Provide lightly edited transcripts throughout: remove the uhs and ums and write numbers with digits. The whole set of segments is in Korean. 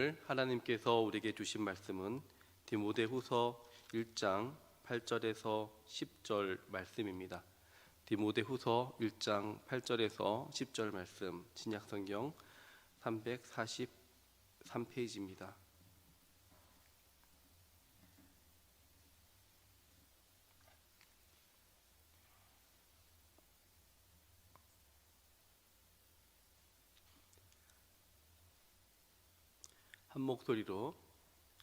오늘 하나님께서 우리에게 주신 말씀은 디모데후서 1장 8절에서 10절 말씀입니다. 디모데후서 1장 8절에서 10절 말씀, 신약성경 343페이지입니다. 한 목소리로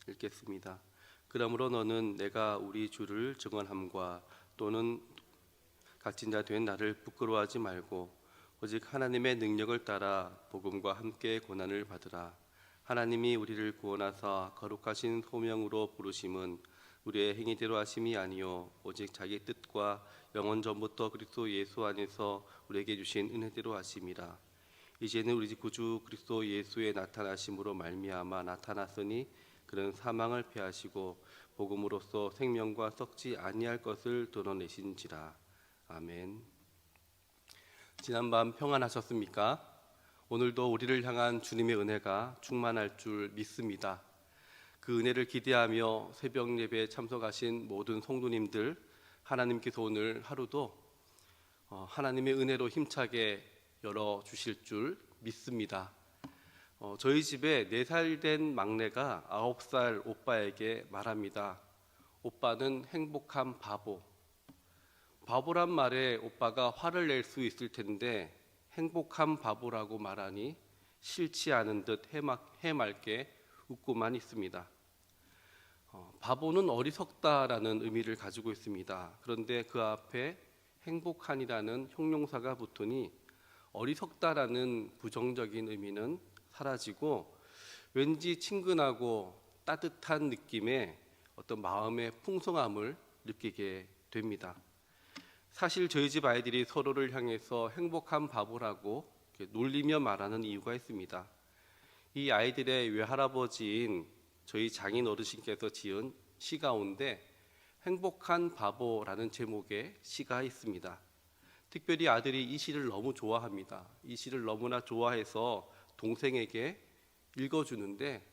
읽겠습니다. 그러므로 너는 내가 우리 주를 증언함과 또는 갇힌 자 된 나를 부끄러워하지 말고 오직 하나님의 능력을 따라 복음과 함께 고난을 받으라. 하나님이 우리를 구원하사 거룩하신 소명으로 부르심은 우리의 행위대로 하심이 아니요 오직 자기 뜻과 영원 전부터 그리스도 예수 안에서 우리에게 주신 은혜대로 하심이라. 이제는 우리 구주 그리스도 예수의 나타나심으로 말미암아 나타났으니 그는 사망을 패하시고 복음으로써 생명과 썩지 아니할 것을 드러내신지라. 아멘. 지난밤 평안하셨습니까? 오늘도 우리를 향한 주님의 은혜가 충만할 줄 믿습니다. 그 은혜를 기대하며 새벽 예배에 참석하신 모든 성도님들, 하나님께서 오늘 하루도 하나님의 은혜로 힘차게 열어주실 줄 믿습니다. 저희 집에 4살 된 막내가 9살 오빠에게 말합니다. 오빠는 행복한 바보. 바보란 말에 오빠가 화를 낼 수 있을 텐데 행복한 바보라고 말하니 싫지 않은 듯 해맑게 웃고만 있습니다. 바보는 어리석다라는 의미를 가지고 있습니다. 그런데 그 앞에 행복한이라는 형용사가 붙으니 어리석다라는 부정적인 의미는 사라지고 왠지 친근하고 따뜻한 느낌의 어떤 마음의 풍성함을 느끼게 됩니다. 사실 저희 집 아이들이 서로를 향해서 행복한 바보라고 놀리며 말하는 이유가 있습니다. 이 아이들의 외할아버지인 저희 장인 어르신께서 지은 시 가운데 행복한 바보라는 제목의 시가 있습니다. 특별히 아들이 이 시를 너무 좋아합니다. 이 시를 너무나 좋아해서 동생에게 읽어주는데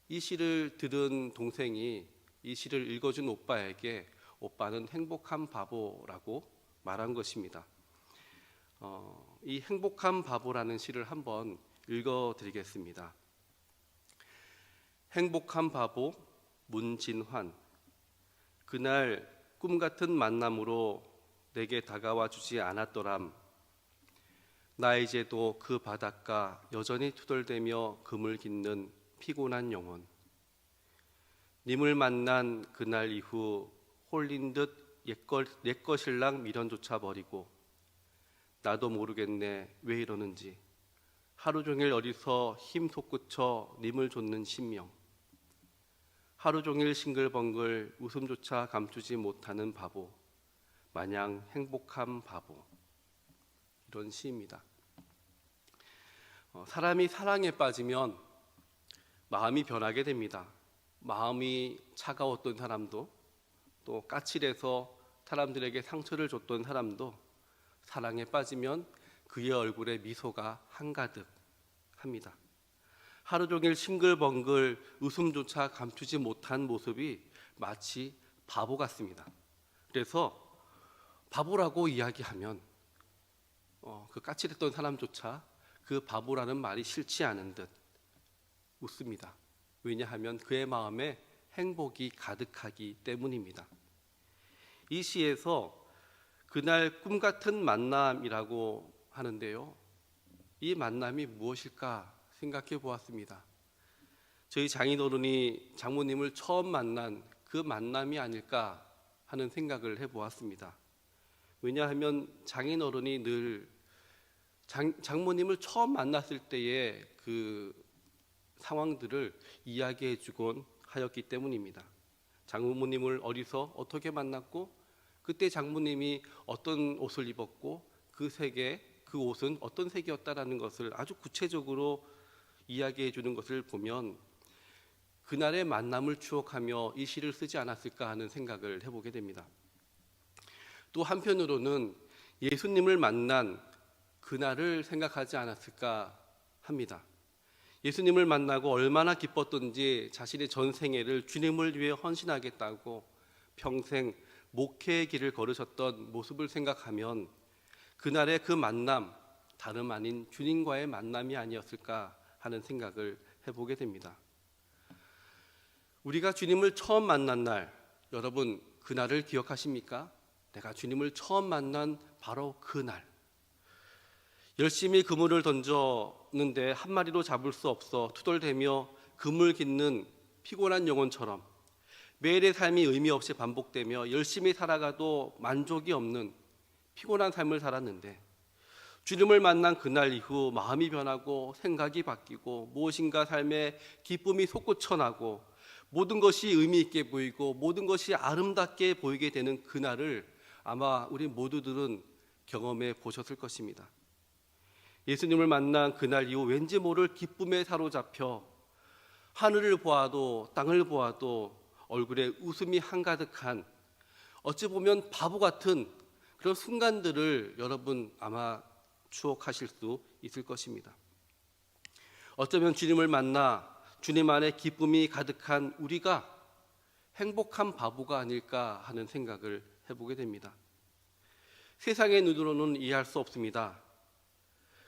이 시를 들은 동생이 이 시를 읽어준 오빠에게 오빠는 행복한 바보라고 말한 것입니다. 이 행복한 바보라는 시를 한번 읽어드리겠습니다. 행복한 바보 문진환. 그날 꿈같은 만남으로 내게 다가와 주지 않았더람. 나 이제도 그 바닷가 여전히 투덜대며 금을 깃는 피곤한 영혼. 님을 만난 그날 이후 홀린 듯 옛것 신랑 미련조차 버리고 나도 모르겠네 왜 이러는지 하루 종일 어디서 힘 솟구쳐 님을 좇는 신명. 하루 종일 싱글벙글 웃음조차 감추지 못하는 바보. 마냥 행복한 바보. 이런 시입니다. 사람이 사랑에 빠지면 마음이 변하게 됩니다. 마음이 차가웠던 사람도 또 까칠해서 사람들에게 상처를 줬던 사람도 사랑에 빠지면 그의 얼굴에 미소가 한가득 합니다. 하루 종일 싱글벙글 웃음조차 감추지 못한 모습이 마치 바보 같습니다. 그래서 바보라고 이야기하면 그 까칠했던 사람조차 그 바보라는 말이 싫지 않은 듯 웃습니다. 왜냐하면 그의 마음에 행복이 가득하기 때문입니다. 이 시에서 그날 꿈같은 만남이라고 하는데요, 이 만남이 무엇일까 생각해 보았습니다. 저희 장인어른이 장모님을 처음 만난 그 만남이 아닐까 하는 생각을 해보았습니다. 왜냐하면 장인어른이 늘 장모님을 처음 만났을 때의 그 상황들을 이야기해 주곤 하였기 때문입니다. 장모님을 어디서 어떻게 만났고 그때 장모님이 어떤 옷을 입었고 그 옷은 어떤 색이었다라는 것을 아주 구체적으로 이야기해 주는 것을 보면 그날의 만남을 추억하며 이 시를 쓰지 않았을까 하는 생각을 해보게 됩니다. 또 한편으로는 예수님을 만난 그날을 생각하지 않았을까 합니다. 예수님을 만나고 얼마나 기뻤던지 자신의 전생애를 주님을 위해 헌신하겠다고 평생 목회의 길을 걸으셨던 모습을 생각하면 그날의 그 만남, 다름 아닌 주님과의 만남이 아니었을까 하는 생각을 해보게 됩니다. 우리가 주님을 처음 만난 날, 여러분 그날을 기억하십니까? 내가 주님을 처음 만난 바로 그날, 열심히 그물을 던졌는데 한 마리도 잡을 수 없어 투덜대며 그물 깃는 피곤한 영혼처럼 매일의 삶이 의미 없이 반복되며 열심히 살아가도 만족이 없는 피곤한 삶을 살았는데, 주님을 만난 그날 이후 마음이 변하고 생각이 바뀌고 무엇인가 삶에 기쁨이 솟구쳐 나고 모든 것이 의미 있게 보이고 모든 것이 아름답게 보이게 되는 그날을 아마 우리 모두들은 경험해 보셨을 것입니다. 예수님을 만난 그날 이후 왠지 모를 기쁨에 사로잡혀 하늘을 보아도 땅을 보아도 얼굴에 웃음이 한가득한, 어찌 보면 바보 같은 그런 순간들을 여러분 아마 추억하실 수 있을 것입니다. 어쩌면 주님을 만나 주님 안에 기쁨이 가득한 우리가 행복한 바보가 아닐까 하는 생각을 해보게 됩니다. 세상의 눈으로는 이해할 수 없습니다.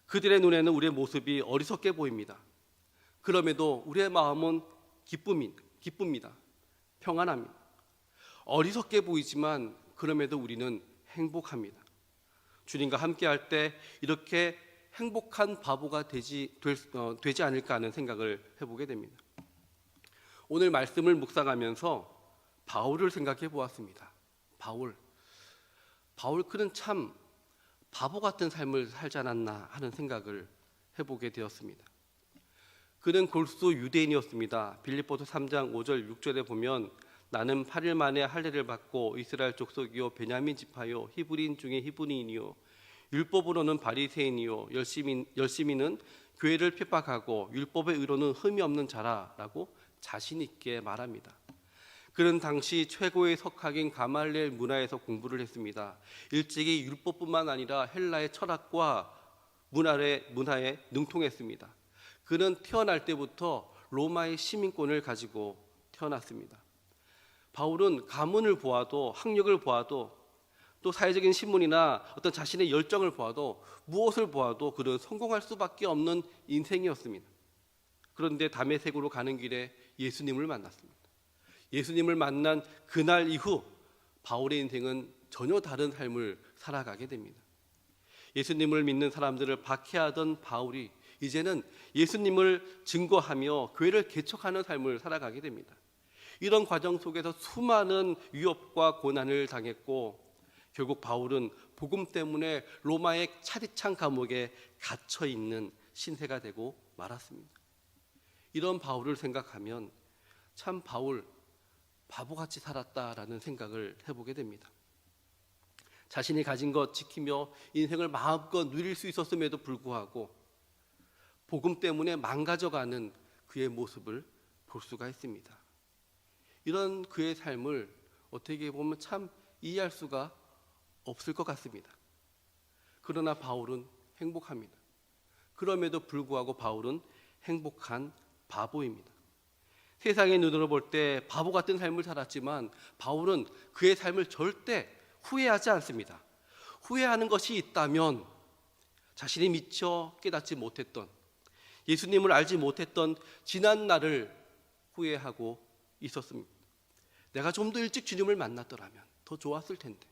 그들의 눈에는 우리의 모습이 어리석게 보입니다. 그럼에도 우리의 마음은 기쁩니다. 평안합니다. 어리석게 보이지만 그럼에도 우리는 행복합니다. 주님과 함께할 때 이렇게 행복한 바보가 되지 않을까 하는 생각을 해보게 됩니다. 오늘 말씀을 묵상하면서 바울을 생각해 보았습니다. 바울 그는 참 바보 같은 삶을 살지 않았나 하는 생각을 해보게 되었습니다. 그는 골수 유대인이었습니다. 빌립보서 3장 5절 6절에 보면 나는 8일 만에 할례를 받고 이스라엘 족속이요 베냐민 지파요 히브리인 중에 히브리인이요 율법으로는 바리새인이요 열심히는 교회를 핍박하고 율법의 의로는 흠이 없는 자라라고 자신 있게 말합니다. 그는 당시 최고의 석학인 가말리엘 문화에서 공부를 했습니다. 일찍이 율법뿐만 아니라 헬라의 철학과 문화에 능통했습니다. 그는 태어날 때부터 로마의 시민권을 가지고 태어났습니다. 바울은 가문을 보아도 학력을 보아도 또 사회적인 신문이나 어떤 자신의 열정을 보아도 무엇을 보아도 그는 성공할 수밖에 없는 인생이었습니다. 그런데 다메섹으로 가는 길에 예수님을 만났습니다. 예수님을 만난 그날 이후 바울의 인생은 전혀 다른 삶을 살아가게 됩니다. 예수님을 믿는 사람들을 박해하던 바울이 이제는 예수님을 증거하며 교회를 개척하는 삶을 살아가게 됩니다. 이런 과정 속에서 수많은 위협과 고난을 당했고 결국 바울은 복음 때문에 로마의 차디찬 감옥에 갇혀 있는 신세가 되고 말았습니다. 이런 바울을 생각하면 참 바울 바보같이 살았다라는 생각을 해보게 됩니다. 자신이 가진 것 지키며 인생을 마음껏 누릴 수 있었음에도 불구하고 복음 때문에 망가져가는 그의 모습을 볼 수가 있습니다. 이런 그의 삶을 어떻게 보면 참 이해할 수가 없을 것 같습니다. 그러나 바울은 행복합니다. 그럼에도 불구하고 바울은 행복한 바보입니다. 세상의 눈으로 볼 때 바보 같은 삶을 살았지만 바울은 그의 삶을 절대 후회하지 않습니다. 후회하는 것이 있다면 자신이 미처 깨닫지 못했던, 예수님을 알지 못했던 지난 날을 후회하고 있었습니다. 내가 좀 더 일찍 주님을 만났더라면 더 좋았을 텐데,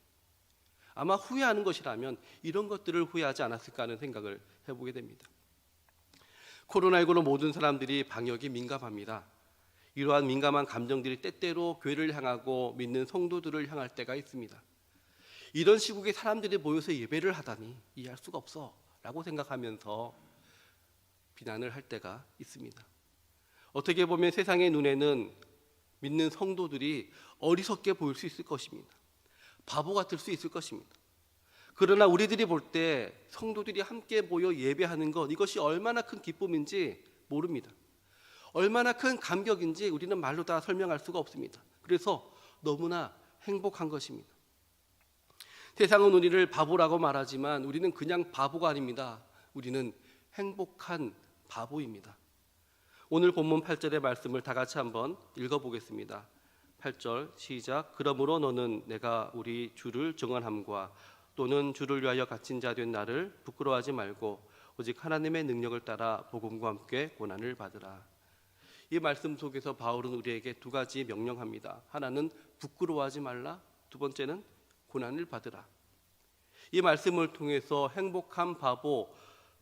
아마 후회하는 것이라면 이런 것들을 후회하지 않았을까 하는 생각을 해보게 됩니다. 코로나19로 모든 사람들이 방역에 민감합니다. 이러한 민감한 감정들이 때때로 교회를 향하고 믿는 성도들을 향할 때가 있습니다. 이런 시국에 사람들이 모여서 예배를 하다니 이해할 수가 없어 라고 생각하면서 비난을 할 때가 있습니다. 어떻게 보면 세상의 눈에는 믿는 성도들이 어리석게 보일 수 있을 것입니다. 바보 같을 수 있을 것입니다. 그러나 우리들이 볼 때 성도들이 함께 모여 예배하는 것, 이것이 얼마나 큰 기쁨인지 모릅니다. 얼마나 큰 감격인지 우리는 말로 다 설명할 수가 없습니다. 그래서 너무나 행복한 것입니다. 세상은 우리를 바보라고 말하지만 우리는 그냥 바보가 아닙니다. 우리는 행복한 바보입니다. 오늘 본문 8절의 말씀을 다 같이 한번 읽어보겠습니다. 8절 시작. 그러므로 너는 내가 우리 주를 증언함과 또는 주를 위하여 갇힌 자 된 나를 부끄러워하지 말고 오직 하나님의 능력을 따라 복음과 함께 고난을 받으라. 이 말씀 속에서 바울은 우리에게 두 가지 명령합니다. 하나는 부끄러워하지 말라, 두 번째는 고난을 받으라. 이 말씀을 통해서 행복한 바보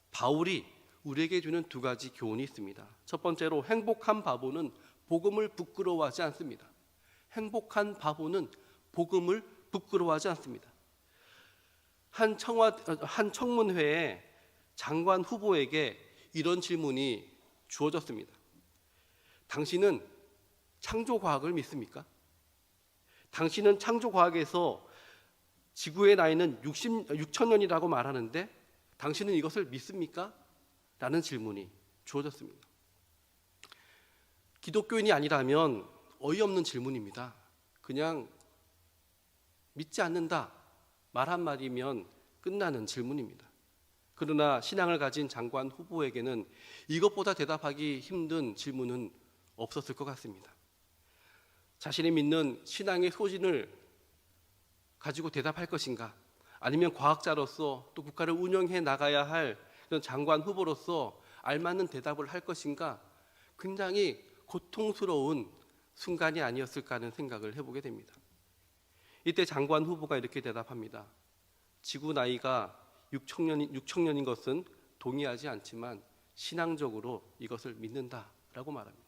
바울이 우리에게 주는 두 가지 교훈이 있습니다. 첫 번째로 행복한 바보는 복음을 부끄러워하지 않습니다. 행복한 바보는 복음을 부끄러워하지 않습니다. 한 청문회에 장관 후보에게 이런 질문이 주어졌습니다. 당신은 창조과학을 믿습니까? 당신은 창조과학에서 지구의 나이는 6천 년이라고 말하는데 당신은 이것을 믿습니까? 라는 질문이 주어졌습니다. 기독교인이 아니라면 어이없는 질문입니다. 그냥 믿지 않는다 말 한마디면 끝나는 질문입니다. 그러나 신앙을 가진 장관 후보에게는 이것보다 대답하기 힘든 질문은 없었을 것 같습니다. 자신이 믿는 신앙의 소신을 가지고 대답할 것인가, 아니면 과학자로서 또 국가를 운영해 나가야 할 그런 장관 후보로서 알맞는 대답을 할 것인가, 굉장히 고통스러운 순간이 아니었을까 하는 생각을 해보게 됩니다. 이때 장관 후보가 이렇게 대답합니다. 지구 나이가 6천 년인 것은 동의하지 않지만 신앙적으로 이것을 믿는다라고 말합니다.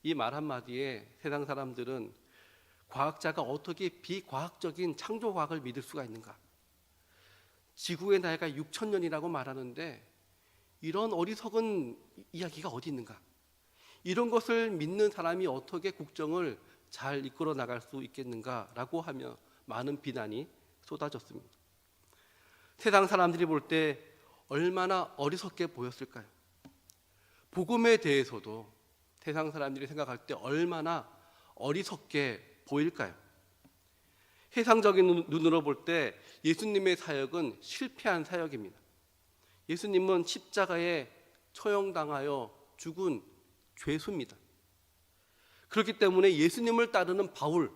이 말 한마디에 세상 사람들은 과학자가 어떻게 비과학적인 창조과학을 믿을 수가 있는가? 지구의 나이가 6천 년이라고 말하는데 이런 어리석은 이야기가 어디 있는가? 이런 것을 믿는 사람이 어떻게 국정을 잘 이끌어 나갈 수 있겠는가라고 하며 많은 비난이 쏟아졌습니다. 세상 사람들이 볼 때 얼마나 어리석게 보였을까요? 복음에 대해서도 세상 사람들이 생각할 때 얼마나 어리석게 보일까요? 세상적인 눈으로 볼 때 예수님의 사역은 실패한 사역입니다. 예수님은 십자가에 처형당하여 죽은 죄수입니다. 그렇기 때문에 예수님을 따르는 바울,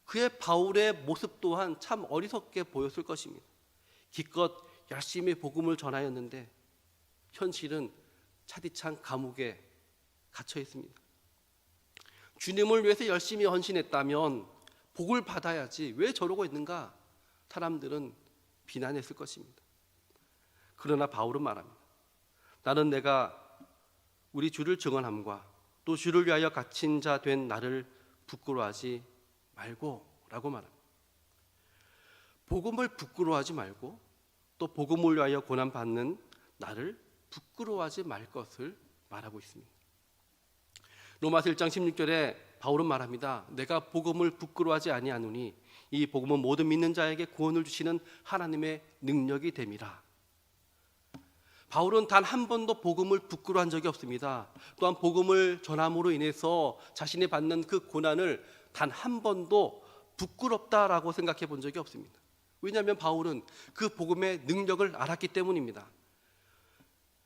그의 바울의 모습 또한 참 어리석게 보였을 것입니다. 기껏 열심히 복음을 전하였는데 현실은 차디찬 감옥에 갇혀 있습니다. 주님을 위해서 열심히 헌신했다면 복을 받아야지 왜 저러고 있는가? 사람들은 비난했을 것입니다. 그러나 바울은 말합니다. 나는 내가 우리 주를 증언함과 또 주를 위하여 갇힌 자 된 나를 부끄러워하지 말고 라고 말합니다. 복음을 부끄러워하지 말고 또 복음을 위하여 고난받는 나를 부끄러워하지 말 것을 말하고 있습니다. 로마서 1장 16절에 바울은 말합니다. 내가 복음을 부끄러워하지 아니하노니 이 복음은 모든 믿는 자에게 구원을 주시는 하나님의 능력이 됨이라. 바울은 단 한 번도 복음을 부끄러워한 적이 없습니다. 또한 복음을 전함으로 인해서 자신이 받는 그 고난을 단 한 번도 부끄럽다라고 생각해 본 적이 없습니다. 왜냐하면 바울은 그 복음의 능력을 알았기 때문입니다.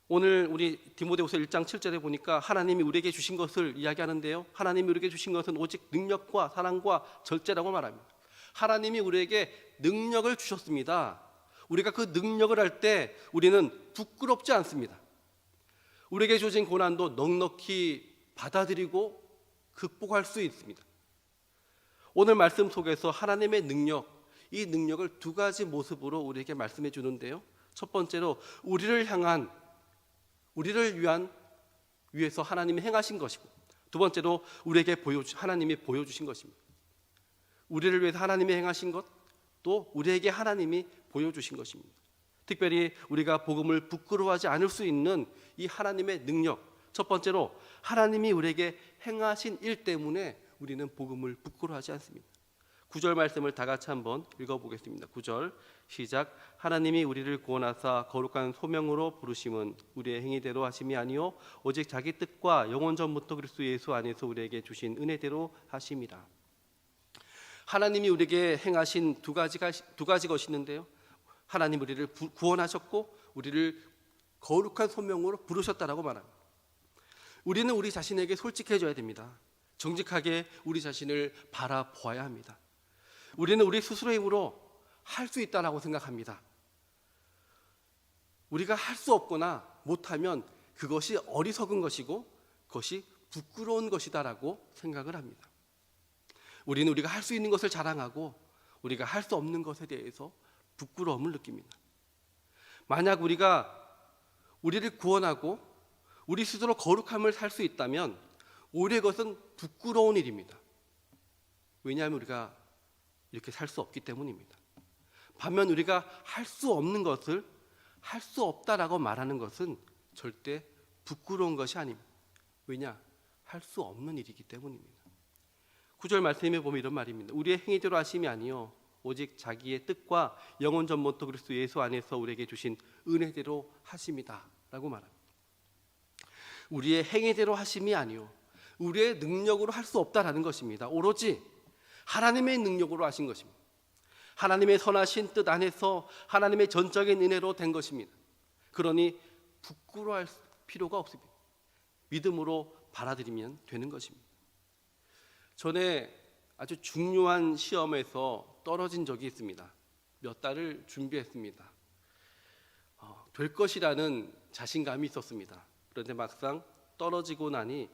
오늘 우리 디모데후서 1장 7절에 보니까 하나님이 우리에게 주신 것을 이야기하는데요. 하나님이 우리에게 주신 것은 오직 능력과 사랑과 절제라고 말합니다. 하나님이 우리에게 능력을 주셨습니다. 우리가 그 능력을 할 때 우리는 부끄럽지 않습니다. 우리에게 주어진 고난도 넉넉히 받아들이고 극복할 수 있습니다. 오늘 말씀 속에서 하나님의 능력, 이 능력을 두 가지 모습으로 우리에게 말씀해 주는데요. 첫 번째로 우리를 위해서 하나님이 행하신 것이고, 두 번째로 우리에게 하나님이 보여주신 것입니다. 우리를 위해서 하나님이 행하신 것, 또 우리에게 하나님이 보여주신 것입니다. 특별히 우리가 복음을 부끄러워하지 않을 수 있는 이 하나님의 능력, 첫 번째로 하나님이 우리에게 행하신 일 때문에 우리는 복음을 부끄러워하지 않습니다. 9절 말씀을 다 같이 한번 읽어보겠습니다. 9절 시작. 하나님이 우리를 구원하사 거룩한 소명으로 부르심은 우리의 행위대로 하심이 아니요 오직 자기 뜻과 영원 전부터 그리스도 예수 안에서 우리에게 주신 은혜대로 하심이라. 하나님이 우리에게 행하신 두 가지 것이 있는데요. 하나님 우리를 구원하셨고 우리를 거룩한 소명으로 부르셨다라고 말합니다. 우리는 우리 자신에게 솔직해져야 됩니다. 정직하게 우리 자신을 바라보아야 합니다. 우리는 우리 스스로의 힘으로 할 수 있다라고 생각합니다. 우리가 할 수 없거나 못하면 그것이 어리석은 것이고 그것이 부끄러운 것이다라고 생각을 합니다. 우리는 우리가 할 수 있는 것을 자랑하고 우리가 할 수 없는 것에 대해서 부끄러움을 느낍니다. 만약 우리가 우리를 구원하고 우리 스스로 거룩함을 살 수 있다면 오히려 그것은 부끄러운 일입니다. 왜냐하면 우리가 이렇게 살 수 없기 때문입니다. 반면 우리가 할 수 없는 것을 할 수 없다라고 말하는 것은 절대 부끄러운 것이 아닙니다. 왜냐? 할 수 없는 일이기 때문입니다. 9절 말씀에 보면 이런 말입니다. 우리의 행위대로 하심이 아니요 오직 자기의 뜻과 영혼 전모터 그리스도 예수 안에서 우리에게 주신 은혜대로 하심이다 라고 말합니다. 우리의 행위대로 하심이 아니요 우리의 능력으로 할 수 없다라는 것입니다. 오로지 하나님의 능력으로 하신 것입니다. 하나님의 선하신 뜻 안에서 하나님의 전적인 은혜로 된 것입니다. 그러니 부끄러워할 필요가 없습니다. 믿음으로 받아들이면 되는 것입니다. 전에 아주 중요한 시험에서 떨어진 적이 있습니다. 몇 달을 준비했습니다. 될 것이라는 자신감이 있었습니다. 그런데 막상 떨어지고 나니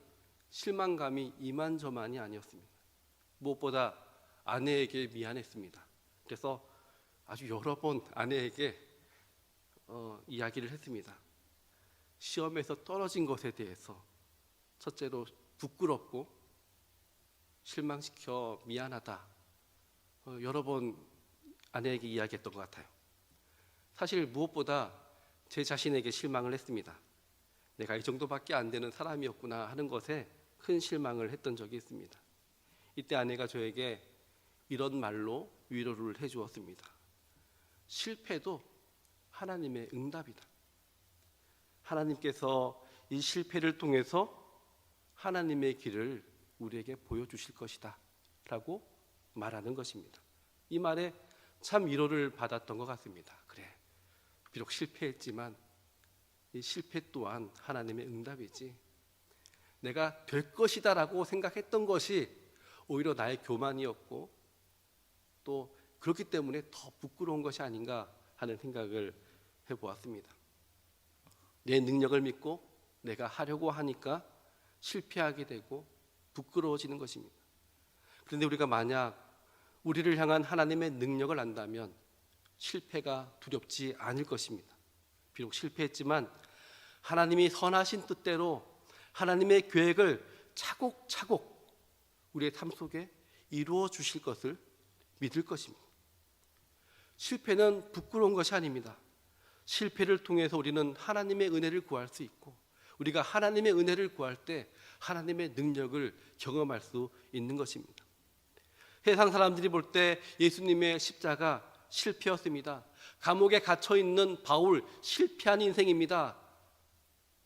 실망감이 이만저만이 아니었습니다. 무엇보다 아내에게 미안했습니다. 그래서 아주 여러 번 아내에게 이야기를 했습니다. 시험에서 떨어진 것에 대해서 첫째로 부끄럽고 실망시켜 미안하다. 여러 번 아내에게 이야기했던 것 같아요. 사실 무엇보다 제 자신에게 실망을 했습니다. 내가 이 정도밖에 안 되는 사람이었구나 하는 것에 큰 실망을 했던 적이 있습니다. 이때 아내가 저에게 이런 말로 위로를 해주었습니다. 실패도 하나님의 응답이다. 하나님께서 이 실패를 통해서 하나님의 길을 우리에게 보여주실 것이다 라고 말하는 것입니다. 이 말에 참 위로를 받았던 것 같습니다. 그래, 비록 실패했지만 이 실패 또한 하나님의 응답이지, 내가 될 것이다 라고 생각했던 것이 오히려 나의 교만이었고 또 그렇기 때문에 더 부끄러운 것이 아닌가 하는 생각을 해보았습니다. 내 능력을 믿고 내가 하려고 하니까 실패하게 되고 부끄러워지는 것입니다. 그런데 우리가 만약 우리를 향한 하나님의 능력을 안다면 실패가 두렵지 않을 것입니다. 비록 실패했지만 하나님이 선하신 뜻대로 하나님의 계획을 차곡차곡 우리의 삶 속에 이루어 주실 것을 믿을 것입니다. 실패는 부끄러운 것이 아닙니다. 실패를 통해서 우리는 하나님의 은혜를 구할 수 있고 우리가 하나님의 은혜를 구할 때 하나님의 능력을 경험할 수 있는 것입니다. 세상 사람들이 볼 때 예수님의 십자가 실패였습니다. 감옥에 갇혀 있는 바울 실패한 인생입니다.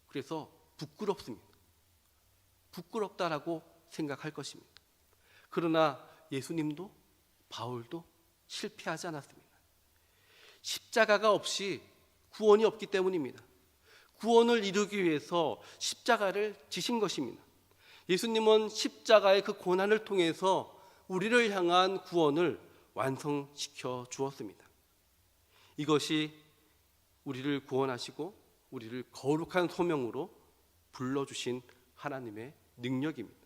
그래서 부끄럽습니다. 부끄럽다라고 생각할 것입니다. 그러나 예수님도 바울도 실패하지 않았습니다. 십자가가 없이 구원이 없기 때문입니다. 구원을 이루기 위해서 십자가를 지신 것입니다. 예수님은 십자가의 그 고난을 통해서 우리를 향한 구원을 완성시켜 주었습니다. 이것이 우리를 구원하시고 우리를 거룩한 소명으로 불러주신 하나님의 능력입니다.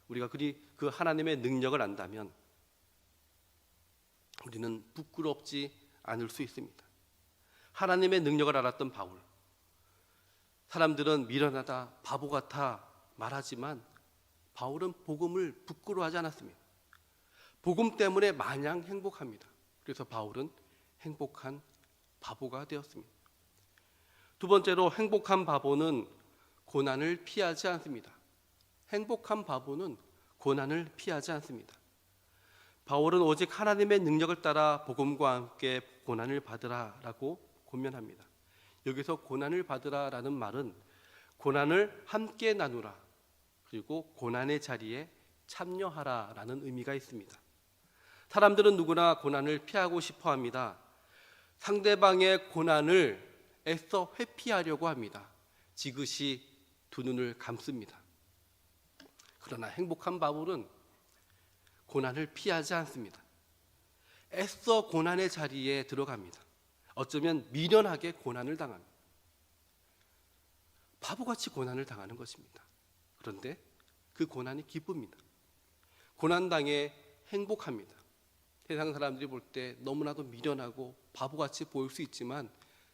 우리가 그 하나님의 능력을 안다면 우리는 부끄럽지 않을 수 있습니다. 하나님의 능력을 알았던 바울, 사람들은 미련하다, 바보 같아 말하지만 바울은 복음을 부끄러워하지 않았습니다. 복음 때문에 마냥 행복합니다. 그래서 바울은 행복한 바보가 되었습니다. 두 번째로 행복한 바보는 고난을 피하지 않습니다. 행복한 바보는 고난을 피하지 않습니다. 바울은 오직 하나님의 능력을 따라 복음과 함께 고난을 받으라라고 권면합니다. 여기서 고난을 받으라라는 말은 고난을 함께 나누라, 그리고 고난의 자리에 참여하라라는 의미가 있습니다. 사람들은 누구나 고난을 피하고 싶어 합니다. 상대방의 고난을 애써 회피하려고 합니다. 지그시 두 눈을 감습니다. 그러나 행복한 바울은 고난을 피하지 않습니다. 애써 고난의 자리에 들어갑니다. 어쩌면 미련하게 고난을 당합니다. 바보같이 고난을 당하는 것입니다. 그런데 그 고난이 기쁩니다. 고난당해 행복합니다. 세상 사람들이 볼 때 너무나도 미련하고 바보같이 보일 수 있지만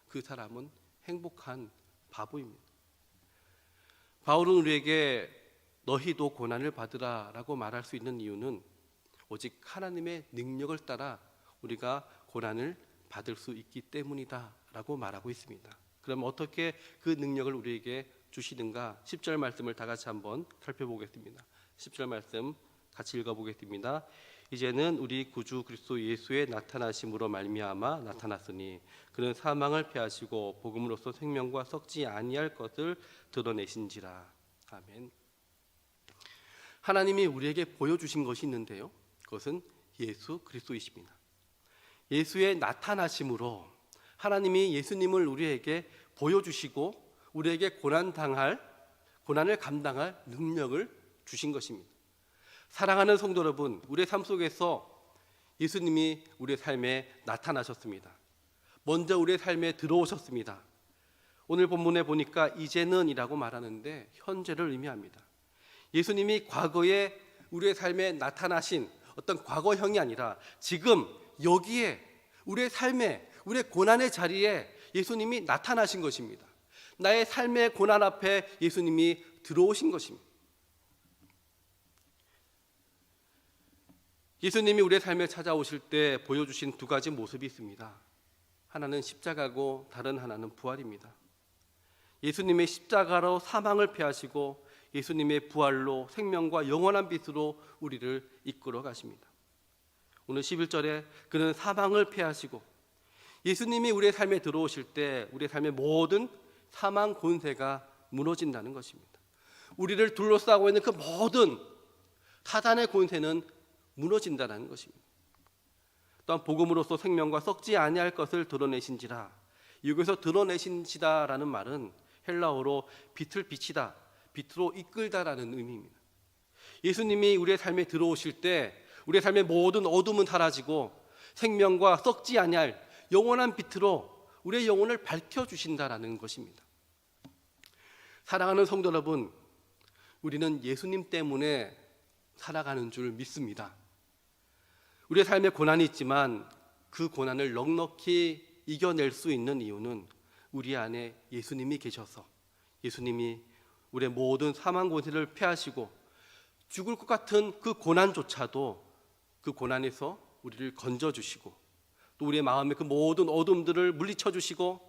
그 사람은 행복한 바보입니다. 바울은 우리에게 너희도 고난을 받으라 라고 말할 수 있는 이유는 오직 하나님의 능력을 따라 우리가 고난을 받을 수 있기 때문이다 라고 말하고 있습니다. 그럼 어떻게 그 능력을 우리에게 주시는가? 10절 말씀을 다 같이 한번 살펴보겠습니다. 10절 말씀 같이 읽어보겠습니다. 이제는 우리 구주 그리스도 예수의 나타나심으로 말미암아 나타났으니 그는 사망을 패하시고 복음으로써 생명과 썩지 아니할 것을 드러내신지라. 아멘. 하나님이 우리에게 보여주신 것이 있는데요, 그것은 예수 그리스도이십니다. 예수의 나타나심으로 하나님이 예수님을 우리에게 보여주시고 우리에게 고난을 감당할 능력을 주신 것입니다. 사랑하는 성도 여러분, 우리의 삶 속에서 예수님이 우리의 삶에 나타나셨습니다. 먼저 우리의 삶에 들어오셨습니다. 오늘 본문에 보니까 이제는 이라고 말하는데 현재를 의미합니다. 예수님이 과거에 우리의 삶에 나타나신 어떤 과거형이 아니라 지금 여기에 우리의 삶에, 우리의 고난의 자리에 예수님이 나타나신 것입니다. 나의 삶의 고난 앞에 예수님이 들어오신 것입니다. 예수님이 우리의 삶에 찾아오실 때 보여주신 두 가지 모습이 있습니다. 하나는 십자가고 다른 하나는 부활입니다. 예수님의 십자가로 사망을 패하시고 예수님의 부활로 생명과 영원한 빛으로 우리를 이끌어 가십니다. 오늘 11절에 그는 사망을 패하시고, 예수님이 우리의 삶에 들어오실 때 우리의 삶의 모든 사망 권세가 무너진다는 것입니다. 우리를 둘러싸고 있는 그 모든 사단의 권세는 무너진다는 것입니다. 또한 복음으로써 생명과 썩지 아니할 것을 드러내신지라. 여기서 드러내신지다라는 말은 헬라어로 빛을 비치다, 빛으로 이끌다라는 의미입니다. 예수님이 우리의 삶에 들어오실 때 우리의 삶의 모든 어둠은 사라지고 생명과 썩지 아니할 영원한 빛으로 우리의 영혼을 밝혀주신다라는 것입니다. 사랑하는 성도 여러분, 우리는 예수님 때문에 살아가는 줄 믿습니다. 우리의 삶에 고난이 있지만 그 고난을 넉넉히 이겨낼 수 있는 이유는 우리 안에 예수님이 계셔서, 예수님이 우리의 모든 사망 권세를 패하시고 죽을 것 같은 그 고난조차도 그 고난에서 우리를 건져주시고 또 우리의 마음의 그 모든 어둠들을 물리쳐주시고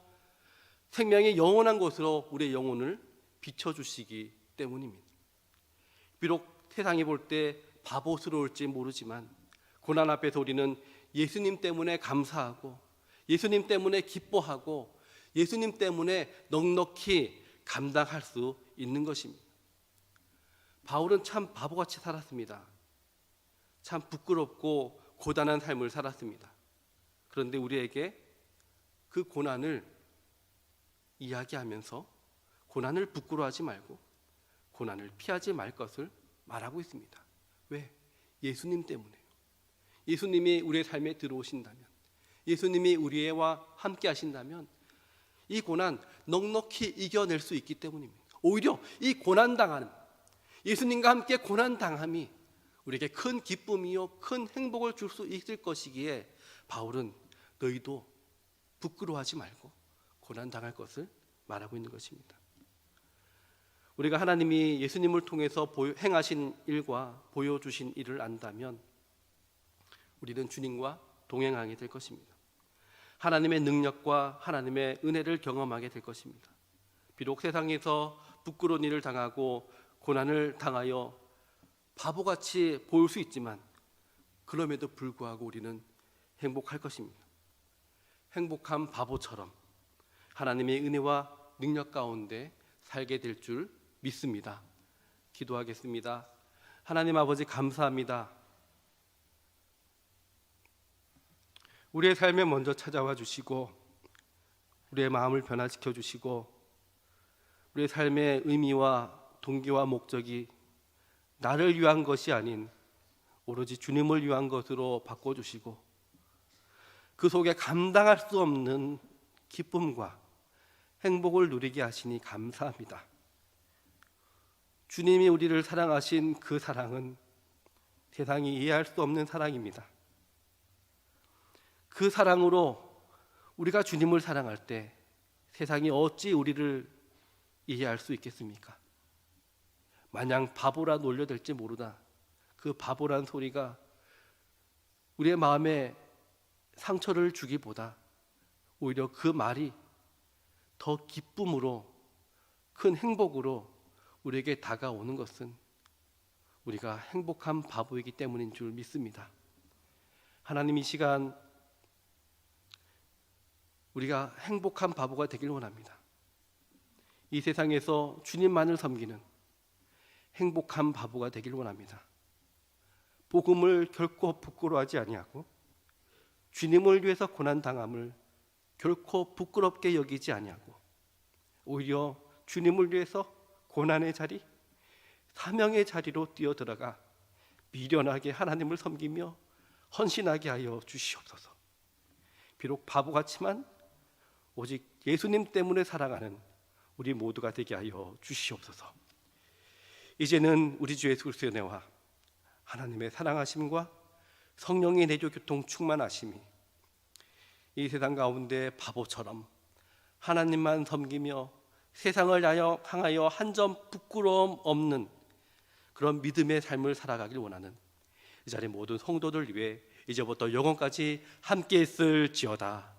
생명의 영원한 곳으로 우리의 영혼을 비춰주시기 때문입니다. 비록 세상이 볼 때 바보스러울지 모르지만 고난 앞에서 우리는 예수님 때문에 감사하고 예수님 때문에 기뻐하고 예수님 때문에 넉넉히 감당할 수 있는 것입니다. 바울은 참 바보같이 살았습니다. 참 부끄럽고 고단한 삶을 살았습니다. 그런데 우리에게 그 고난을 이야기하면서 고난을 부끄러워하지 말고 고난을 피하지 말 것을 말하고 있습니다. 왜? 예수님 때문에요. 예수님이 우리의 삶에 들어오신다면, 예수님이 우리와 함께 하신다면 이 고난 넉넉히 이겨낼 수 있기 때문입니다. 오히려 이 고난당하는, 예수님과 함께 고난당함이 우리에게 큰 기쁨이요 큰 행복을 줄 수 있을 것이기에 바울은 너희도 부끄러워하지 말고 고난당할 것을 말하고 있는 것입니다. 우리가 하나님이 예수님을 통해서 행하신 일과 보여주신 일을 안다면 우리는 주님과 동행하게 될 것입니다. 하나님의 능력과 하나님의 은혜를 경험하게 될 것입니다. 비록 세상에서 부끄러운 일을 당하고 고난을 당하여 바보같이 보일 수 있지만 그럼에도 불구하고 우리는 행복할 것입니다. 행복한 바보처럼 하나님의 은혜와 능력 가운데 살게 될 줄 믿습니다. 기도하겠습니다. 하나님 아버지 감사합니다. 우리의 삶에 먼저 찾아와 주시고 우리의 마음을 변화시켜 주시고 우리의 삶의 의미와 동기와 목적이 나를 위한 것이 아닌 오로지 주님을 위한 것으로 바꿔주시고 그 속에 감당할 수 없는 기쁨과 행복을 누리게 하시니 감사합니다. 주님이 우리를 사랑하신 그 사랑은 세상이 이해할 수 없는 사랑입니다. 그 사랑으로 우리가 주님을 사랑할 때 세상이 어찌 우리를 이해할 수 있겠습니까? 마냥 바보라 놀려댈지 모르다 그 바보란 소리가 우리의 마음에 상처를 주기보다 오히려 그 말이 더 기쁨으로 큰 행복으로 우리에게 다가오는 것은 우리가 행복한 바보이기 때문인 줄 믿습니다. 하나님, 이 시간 우리가 행복한 바보가 되길 원합니다. 이 세상에서 주님만을 섬기는 행복한 바보가 되길 원합니다. 복음을 결코 부끄러워하지 아니하고 주님을 위해서 고난당함을 결코 부끄럽게 여기지 아니하고 오히려 주님을 위해서 고난의 자리, 사명의 자리로 뛰어들어가 미련하게 하나님을 섬기며 헌신하게 하여 주시옵소서. 비록 바보 같지만 오직 예수님 때문에 살아가는 우리 모두가 되게 하여 주시옵소서. 이제는 우리 주 예수 그리스도의 은혜와 하나님의 사랑하심과 성령의 내조 교통 충만하심이 이 세상 가운데 바보처럼 하나님만 섬기며 세상을 향하여 한 점 부끄러움 없는 그런 믿음의 삶을 살아가길 원하는 이 자리 모든 성도들 위해 이제부터 영원까지 함께 있을지어다.